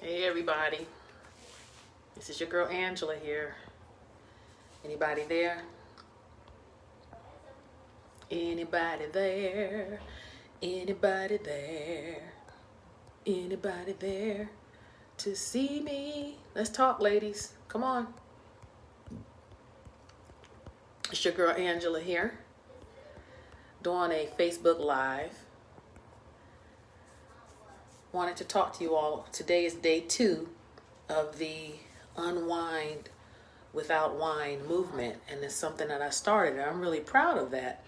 Hey everybody, this is your girl Angela here. Anybody there? Anybody there? Anybody there? Anybody there to see me? Let's talk, ladies. Come on. It's your girl Angela here, doing a Facebook Live. Wanted to talk to you all. Today is day 2 of the Unwind Without Wine movement, and it's something that I started, and I'm really proud of that.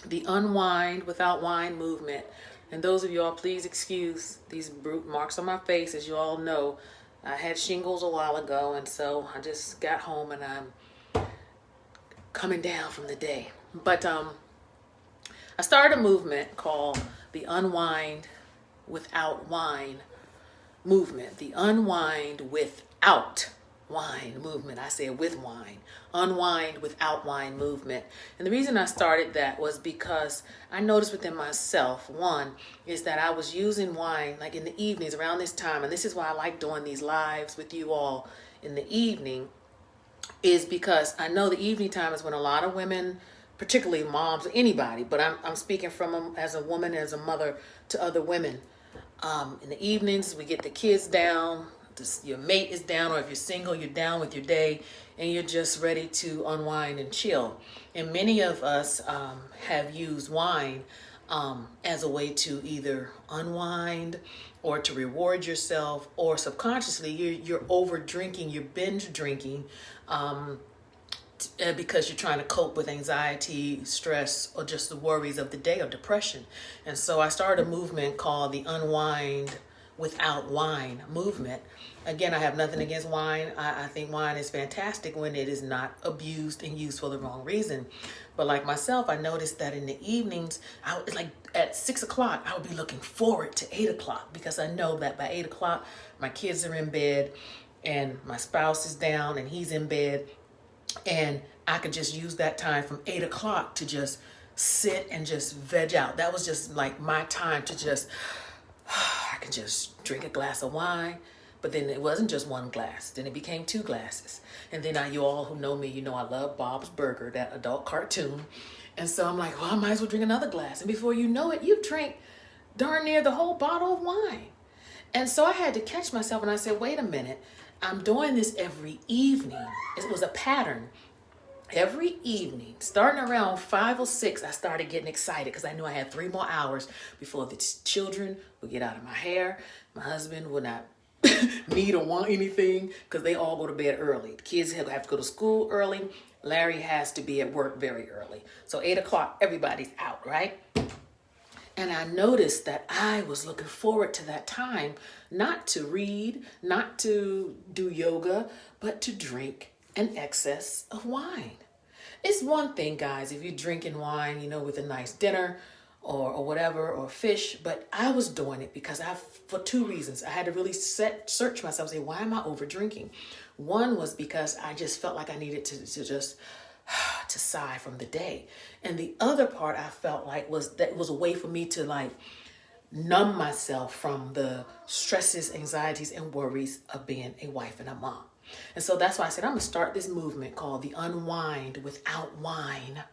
The Unwind Without Wine movement. And those of y'all, please excuse these brute marks on my face. As you all know, I had shingles a while ago, and so I just got home and I'm coming down from the day. But I started a movement called the Unwind Without Wine movement. The Unwind Without Wine movement. I said with wine. Unwind Without Wine movement. And the reason I started that was because I noticed within myself, one, is that I was using wine like in the evenings around this time. And this is why I like doing these lives with you all in the evening, is because I know the evening time is when a lot of women, particularly moms, anybody, but I'm speaking from as a woman, as a mother to other women. In the evenings, we get the kids down, your mate is down, or if you're single, you're down with your day, and you're just ready to unwind and chill. And many of us have used wine as a way to either unwind or to reward yourself, or subconsciously you're over drinking, you're binge drinking, because you're trying to cope with anxiety, stress, or just the worries of the day, or depression. And so I started a movement called the Unwind Without Wine movement. Again, I have nothing against wine. I think wine is fantastic when it is not abused and used for the wrong reason. But like myself, I noticed that in the evenings, like at 6 o'clock, I would be looking forward to 8 o'clock, because I know that by 8 o'clock, my kids are in bed and my spouse is down and he's in bed. And I could just use that time from 8 o'clock to just sit and just veg out. That was just like my time to just, I could just drink a glass of wine. But then it wasn't just one glass. Then it became 2 glasses. And then you all who know me, you know I love Bob's Burger, that adult cartoon. And so I'm like, well, I might as well drink another glass. And before you know it, you've drank darn near the whole bottle of wine. And so I had to catch myself, and I said, wait a minute. I'm doing this every evening. It was a pattern. Every evening, starting around 5 or 6, I started getting excited because I knew I had 3 more hours before the children would get out of my hair. My husband would not need or want anything because they all go to bed early. The kids have to go to school early. Larry has to be at work very early. So 8 o'clock, everybody's out, right? And I noticed that I was looking forward to that time, not to read, not to do yoga, but to drink an excess of wine. It's one thing, guys, if you're drinking wine, with a nice dinner or whatever, or fish, but I was doing it because for 2 reasons. I had to really search myself and say, why am I over drinking? One was because I just felt like I needed to just to sigh from the day. And the other part I felt like was a way for me to like numb myself from the stresses, anxieties, and worries of being a wife and a mom. And so that's why I said I'm going to start this movement called the Unwind Without Wine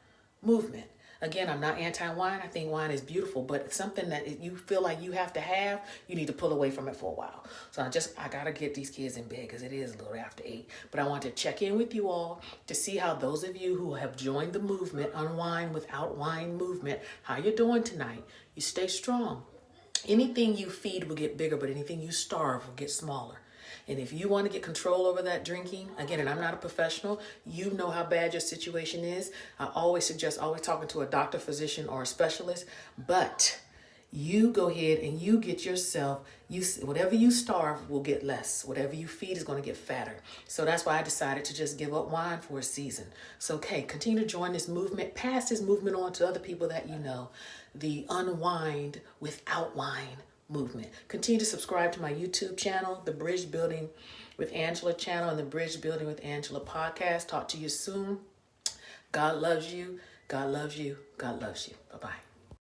movement. Again, I'm not anti-wine. I think wine is beautiful, but it's something that you feel like you have to have, you need to pull away from it for a while. So I got to get these kids in bed because it is a little after 8. But I want to check in with you all to see how those of you who have joined the movement, Unwind Without Wine movement, how you're doing tonight. You stay strong. Anything you feed will get bigger, but anything you starve will get smaller. And if you want to get control over that drinking, again, and I'm not a professional, you know how bad your situation is. I always suggest talking to a doctor, physician, or a specialist. But you go ahead and you get yourself, whatever you starve will get less. Whatever you feed is going to get fatter. So that's why I decided to just give up wine for a season. So, okay, continue to join this movement. Pass this movement on to other people that you know. The Unwind Without Wine movement. Continue to subscribe to my YouTube channel, the Bridge Building with Angela channel, and the Bridge Building with Angela podcast. Talk to you soon. God loves you. God loves you. God loves you. Bye-bye.